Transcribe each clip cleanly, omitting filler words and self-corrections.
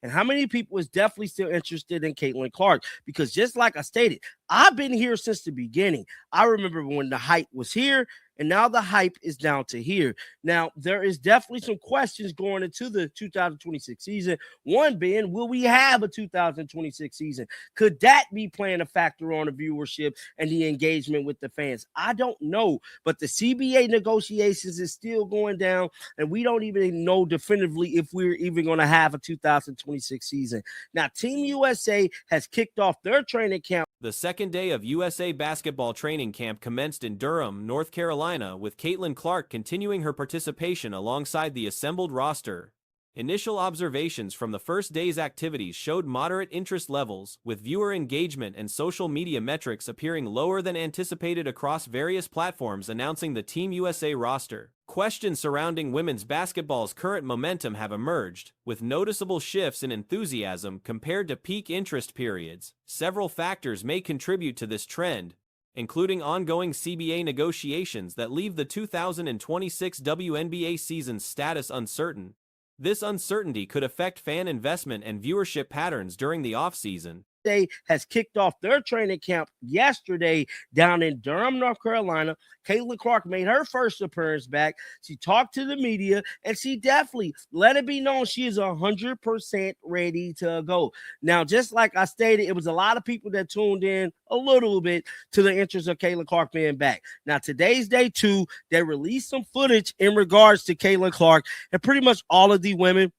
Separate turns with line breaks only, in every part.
and how many people is definitely still interested in Caitlin Clark? Because just like I stated, I've been here since the beginning. I remember when the hype was here, and now the hype is down to here. Now, there is definitely some questions going into the 2026 season. One being, will we have a 2026 season? Could that be playing a factor on the viewership and the engagement with the fans? I don't know, but the CBA negotiations is still going down, and we don't even know definitively if we're even going to have a 2026 season. Now, Team USA has kicked off their training camp.
The second day of USA basketball training camp commenced in Durham, North Carolina, with Caitlin Clark continuing her participation alongside the assembled roster. Initial observations from the first day's activities showed moderate interest levels, with viewer engagement and social media metrics appearing lower than anticipated across various platforms announcing the Team USA roster. Questions surrounding women's basketball's current momentum have emerged, with noticeable shifts in enthusiasm compared to peak interest periods. Several factors may contribute to this trend, including ongoing CBA negotiations that leave the 2026 WNBA season's status uncertain. This uncertainty could affect fan investment and viewership patterns during the offseason.
Has kicked off their training camp yesterday down in Durham, North Carolina. Caitlin Clark made her first appearance back. She talked to the media, and she definitely let it be known she is 100% ready to go. Now, just like I stated, it was a lot of people that tuned in a little bit to the interest of Caitlin Clark being back. Now, today's day 2. They released some footage in regards to Caitlin Clark and pretty much all of the women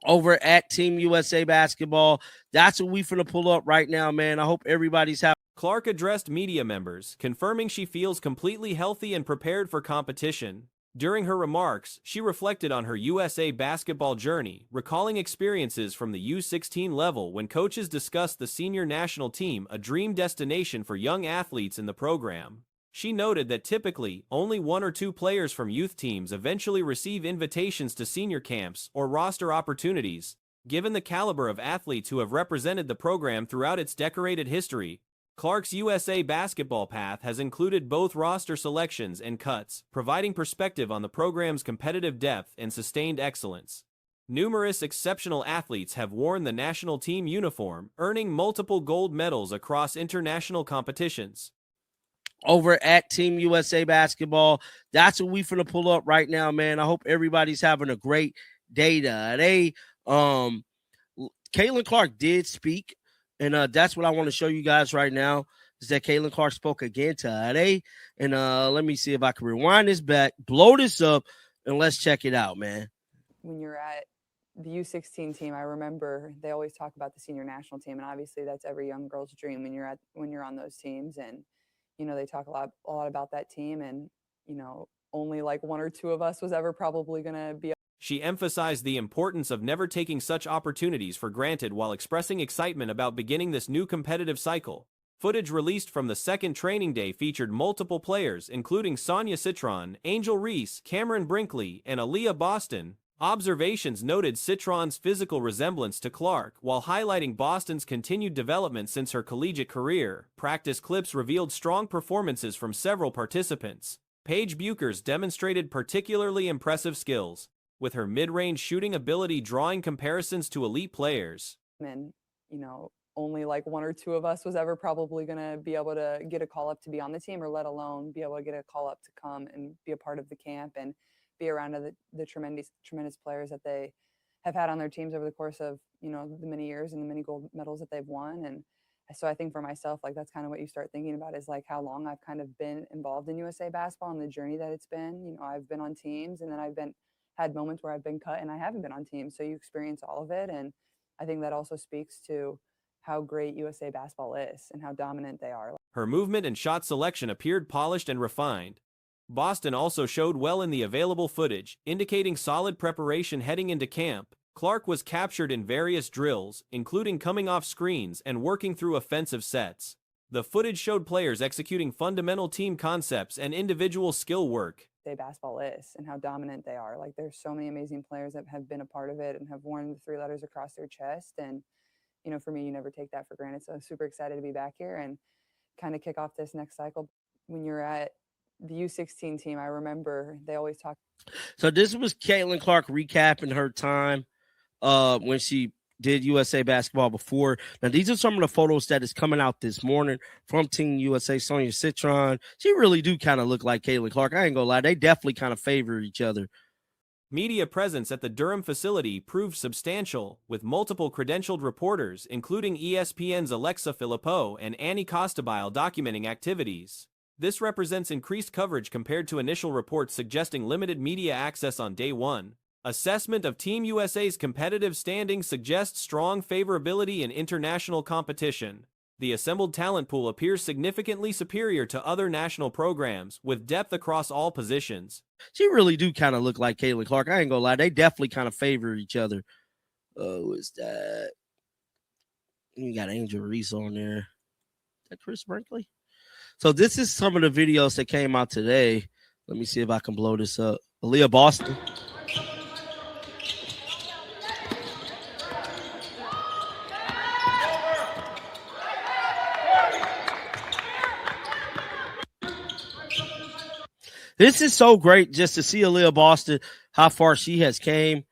over at Team USA Basketball. That's what we finna pull up right now, man. I hope everybody's happy.
Clark addressed media members, confirming she feels completely healthy and prepared for competition. During her remarks, she reflected on her USA basketball journey, recalling experiences from the U16 level when coaches discussed the senior national team, a dream destination for young athletes in the program. She noted that typically, only 1 or 2 players from youth teams eventually receive invitations to senior camps or roster opportunities. Given the caliber of athletes who have represented the program throughout its decorated history, Clark's USA basketball path has included both roster selections and cuts, providing perspective on the program's competitive depth and sustained excellence. Numerous exceptional athletes have worn the national team uniform, earning multiple gold medals across international competitions.
Over at Team USA Basketball. That's what we finna pull up right now, man. I hope everybody's having a great day today. Caitlin Clark did speak, and that's what I want to show you guys right now, is that Caitlin Clark spoke again today. And let me see if I can rewind this back, blow this up, and let's check it out, man.
When you're at the U16 team, I remember they always talk about the senior national team, and obviously that's every young girl's dream when you're on those teams. And you know, they talk a lot about that team, and, you know, only like 1 or 2 of us was ever probably going to be.
She emphasized the importance of never taking such opportunities for granted while expressing excitement about beginning this new competitive cycle. Footage released from the second training day featured multiple players, including Sonia Citron, Angel Reese, Cameron Brinkley, and Aaliyah Boston. Observations noted Citron's physical resemblance to Clark, while highlighting Boston's continued development since her collegiate career. Practice clips revealed strong performances from several participants. Paige Buchers demonstrated particularly impressive skills, with her mid-range shooting ability drawing comparisons to elite players.
And, you know, only like 1 or 2 of us was ever probably going to be able to get a call up to be on the team, or let alone be able to get a call up to come and be a part of the camp and be around the tremendous players that they have had on their teams over the course of, you know, the many years and the many gold medals that they've won. And so I think for myself, like, that's kind of what you start thinking about, is like how long I've kind of been involved in USA basketball and the journey that it's been. You know, I've been on teams, and then had moments where I've been cut and I haven't been on teams. So you experience all of it. And I think that also speaks to how great USA basketball is and how dominant they are.
Her movement and shot selection appeared polished and refined. Boston also showed well in the available footage, indicating solid preparation heading into camp. Clark was captured in various drills, including coming off screens and working through offensive sets. The footage showed players executing fundamental team concepts and individual skill work.
Basketball is and how dominant they are. Like, there's so many amazing players that have been a part of it and have worn the 3 letters across their chest. And, you know, for me, you never take that for granted. So I'm super excited to be back here and kind of kick off this next cycle. When you're at the U16 team, I remember they always talk.
So this was Caitlin Clark recapping her time when she did USA basketball before. Now, these are some of the photos that is coming out this morning from Team USA. Sonia Citron, she really do kind of look like Caitlin Clark. I ain't gonna lie, they definitely kind of favor each other.
Media presence at the Durham facility proved substantial, with multiple credentialed reporters, including ESPN's Alexa Philippou and Annie Costabile, documenting activities. This represents increased coverage compared to initial reports suggesting limited media access on day one. Assessment of Team USA's competitive standing suggests strong favorability in international competition. The assembled talent pool appears significantly superior to other national programs, with depth across all positions.
She really do kind of look like Caitlin Clark. I ain't gonna lie, they definitely kind of favor each other. Who is that? You got Angel Reese on there. Is that Chris Brinkley? So this is some of the videos that came out today. Let me see if I can blow this up. Aaliyah Boston. This is so great just to see Aaliyah Boston, how far she has came.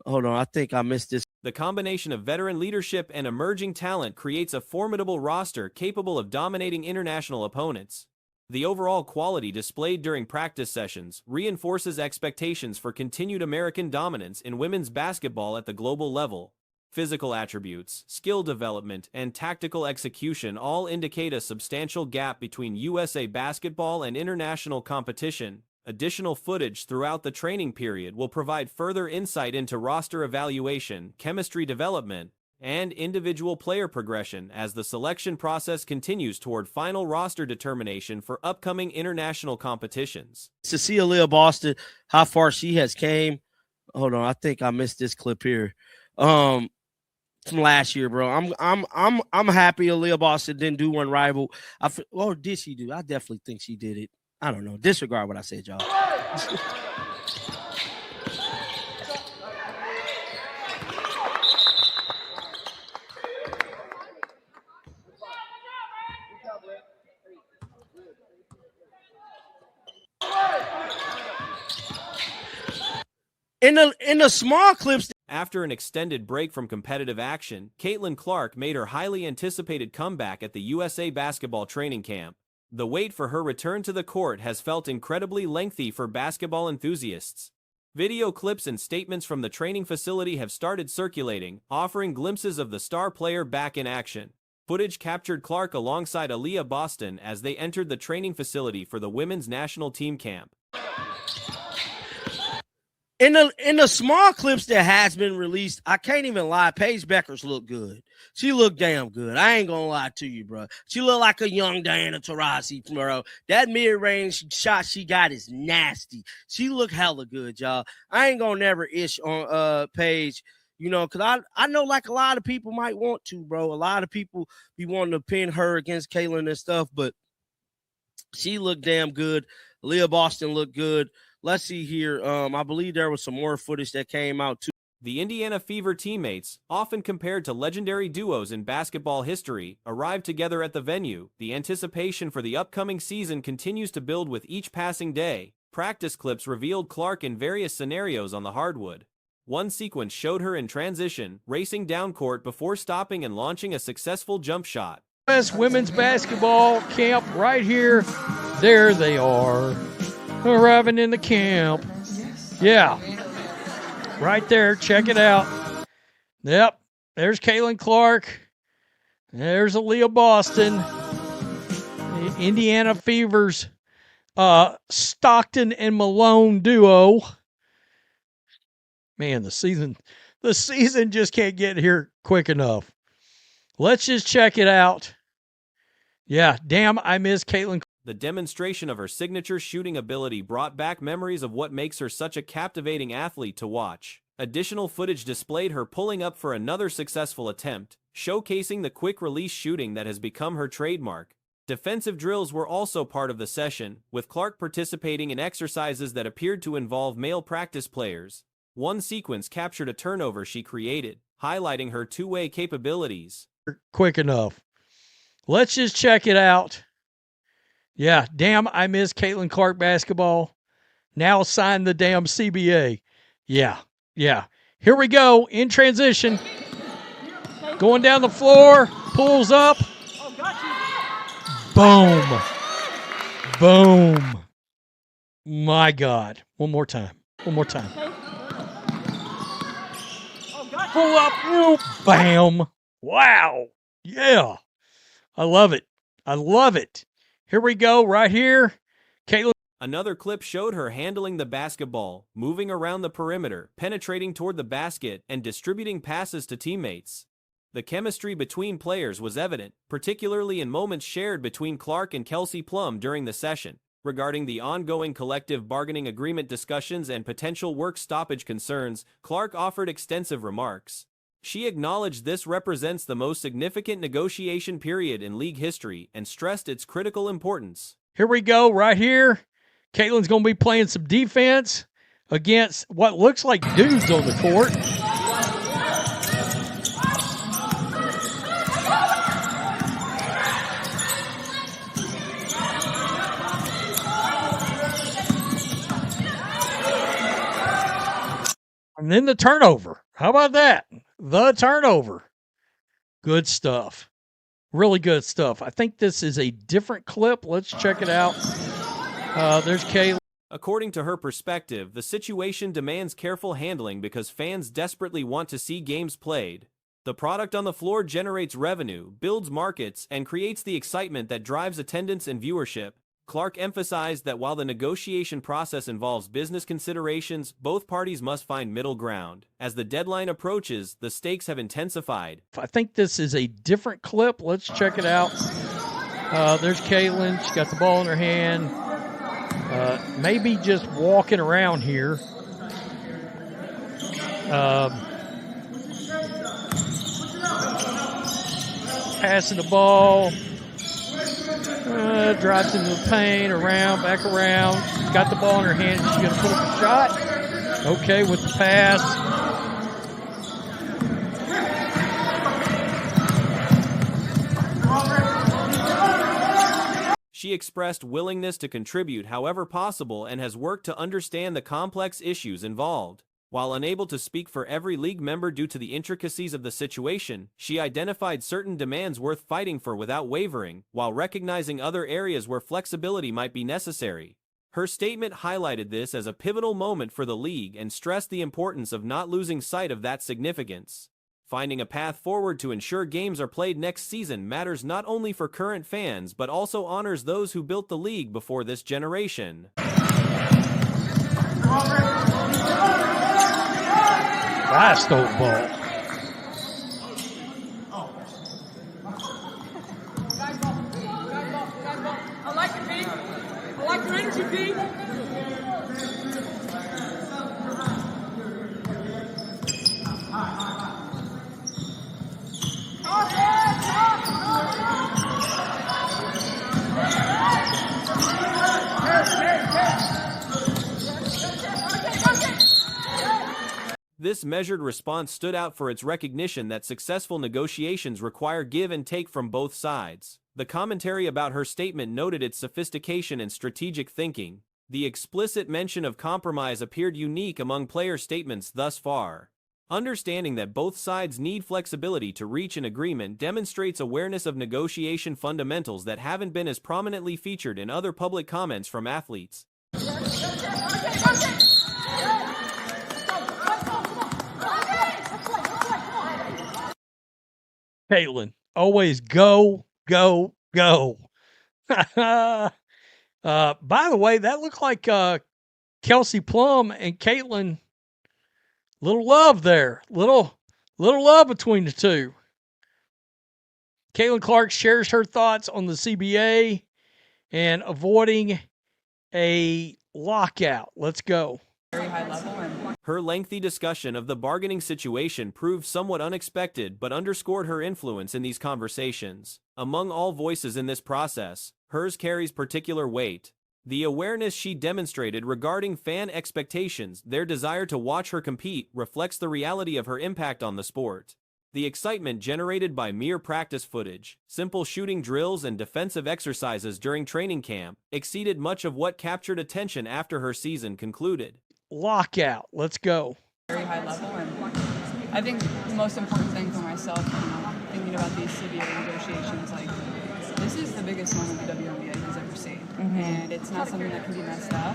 Hold on, I think I missed this.
The combination of veteran leadership and emerging talent creates a formidable roster capable of dominating international opponents. The overall quality displayed during practice sessions reinforces expectations for continued American dominance in women's basketball at the global level. Physical attributes, skill development, and tactical execution all indicate a substantial gap between USA basketball and international competition. Additional footage throughout the training period will provide further insight into roster evaluation, chemistry development, and individual player progression as the selection process continues toward final roster determination for upcoming international competitions.
To see Aaliyah Boston, how far she has came. Hold on, I think I missed this clip here. From last year, bro. I'm happy Aaliyah Boston didn't do one rival. Or did she do? I definitely think she did it. I don't know. Disregard what I said, y'all. In the small clips.
After an extended break from competitive action, Caitlin Clark made her highly anticipated comeback at the USA basketball training camp. The wait for her return to the court has felt incredibly lengthy for basketball enthusiasts. Video clips and statements from the training facility have started circulating, offering glimpses of the star player back in action. Footage captured Clark alongside Aaliyah Boston as they entered the training facility for the women's national team camp.
In the small clips that has been released, I can't even lie. Paige Beckers looked good. She looked damn good. I ain't gonna lie to you, bro. She looked like a young Diana Taurasi, bro. That mid-range shot she got is nasty. She looked hella good, y'all. I ain't gonna never ish on Paige, you know, because I know like a lot of people might want to, bro. A lot of people be wanting to pin her against Caitlin and stuff, but she looked damn good. Aaliyah Boston looked good. Let's see here. I believe there was some more footage that came out too.
The Indiana Fever teammates, often compared to legendary duos in basketball history, arrived together at the venue. The anticipation for the upcoming season continues to build with each passing day. Practice clips revealed Clark in various scenarios on the hardwood. One sequence showed her in transition, racing down court before stopping and launching a successful jump shot.
Women's basketball camp right here. There they are. Arriving in the camp. Yeah. Right there. Check it out. Yep. There's Caitlin Clark. There's Aaliyah Boston. The Indiana Fever's Stockton and Malone duo. Man, the season just can't get here quick enough. Let's just check it out. Yeah, damn, I miss Caitlin.
The demonstration of her signature shooting ability brought back memories of what makes her such a captivating athlete to watch. Additional footage displayed her pulling up for another successful attempt, showcasing the quick-release shooting that has become her trademark. Defensive drills were also part of the session, with Clark participating in exercises that appeared to involve male practice players. One sequence captured a turnover she created, highlighting her two-way capabilities.
Quick enough. Let's just check it out. Yeah, damn, I miss Caitlin Clark basketball. Now sign the damn CBA. Yeah. Here we go in transition. Going down the floor, pulls up. Boom. Boom. My God. One more time. One more time. Pull up. Ooh, bam. Wow. Yeah. I love it. I love it. Here we go, right here. Caitlin.
Another clip showed her handling the basketball, moving around the perimeter, penetrating toward the basket, and distributing passes to teammates. The chemistry between players was evident, particularly in moments shared between Clark and Kelsey Plum during the session. Regarding the ongoing collective bargaining agreement discussions and potential work stoppage concerns, Clark offered extensive remarks. She acknowledged this represents the most significant negotiation period in league history and stressed its critical importance.
Here we go, right here. Caitlin's going to be playing some defense against what looks like dudes on the court. And then the turnover. How about that? The turnover. Good stuff. Really good stuff. I think this is a different clip. Let's check it out. There's Kayla.
According to her perspective, the situation demands careful handling because fans desperately want to see games played. The product on the floor generates revenue, builds markets, and creates the excitement that drives attendance and viewership. Clark emphasized that while the negotiation process involves business considerations, both parties must find middle ground. As the deadline approaches, the stakes have intensified.
I think this is a different clip. Let's check it out. There's Caitlin. She's got the ball in her hand. Maybe just walking around here. Passing the ball. Drives into the paint, around, back around. Got the ball in her hand. She's going to put up a shot. Okay, with the pass.
She expressed willingness to contribute however possible and has worked to understand the complex issues involved. While unable to speak for every league member due to the intricacies of the situation, she identified certain demands worth fighting for without wavering, while recognizing other areas where flexibility might be necessary. Her statement highlighted this as a pivotal moment for the league and stressed the importance of not losing sight of that significance. Finding a path forward to ensure games are played next season matters not only for current fans but also honors those who built the league before this generation.
Nice dope ball.
I like it, Pete. I like your energy, Pete.
This measured response stood out for its recognition that successful negotiations require give and take from both sides. The commentary about her statement noted its sophistication and strategic thinking. The explicit mention of compromise appeared unique among player statements thus far. Understanding that both sides need flexibility to reach an agreement demonstrates awareness of negotiation fundamentals that haven't been as prominently featured in other public comments from athletes.
Caitlin, always go, go, go. By the way, that looked like Kelsey Plum and Caitlin. Little love there. Little love between the two. Caitlin Clark shares her thoughts on the CBA and avoiding a lockout. Let's go.
Very high level. And
Her lengthy discussion of the bargaining situation proved somewhat unexpected but underscored her influence in these conversations. Among all voices in this process, hers carries particular weight. The awareness she demonstrated regarding fan expectations, their desire to watch her compete, reflects the reality of her impact on the sport. The excitement generated by mere practice footage, simple shooting drills and defensive exercises during training camp exceeded much of what captured attention after her season concluded.
Lockout. Let's go.
very high level. And I think the most important thing for myself, thinking about these CBA negotiations, like, this is the biggest moment the WNBA has ever seen. And it's not something that can be messed up.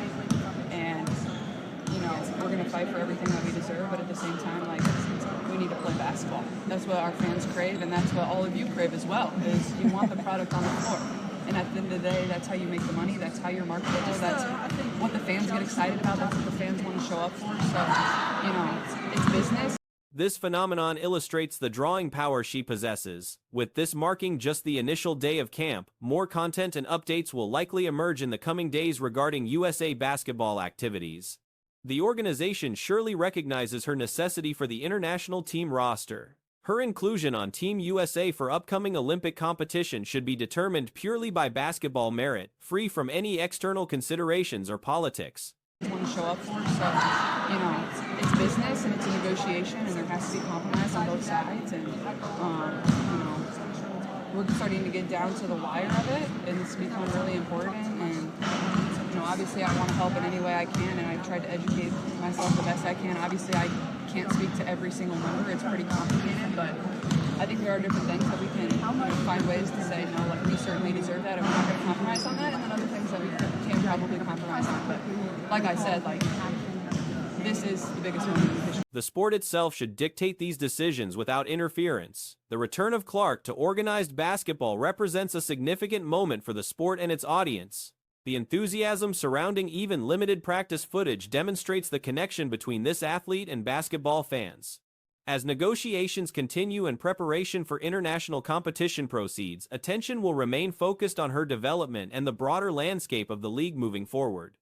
And, we're going to fight for everything that we deserve, but at the same time, like, we need to play basketball. That's what our fans crave, and that's what all of you crave as well, is you want the product on the floor. And at the end of the day, that's how you make the money, that's how you're marketed, that's what the fans get excited about, that's what the fans want to show up for. So, it's business.
This phenomenon illustrates the drawing power she possesses. With this marking just the initial day of camp, more content and updates will likely emerge in the coming days regarding USA basketball activities. The organization surely recognizes her necessity for the international team roster. Her inclusion on Team USA for upcoming Olympic competition should be determined purely by basketball merit, free from any external considerations or politics.
Want to show up for, so it's business and it's a negotiation, and there has to be compromise on both sides, and we're starting to get down to the wire of it, and it's become really important. And obviously I want to help in any way I can, and I've tried to educate myself the best I can. Obviously I can't speak to every single member, it's pretty complicated, but I think there are different things that we can find ways to say, no, like, we certainly deserve that and we're not going to compromise on that, and then other things that we can probably compromise on. But like I said, like, this is the biggest moment in history.
The sport itself should dictate these decisions without interference. The return of Clark to organized basketball represents a significant moment for the sport and its audience. The enthusiasm surrounding even limited practice footage demonstrates the connection between this athlete and basketball fans. As negotiations continue and preparation for international competition proceeds, attention will remain focused on her development and the broader landscape of the league moving forward.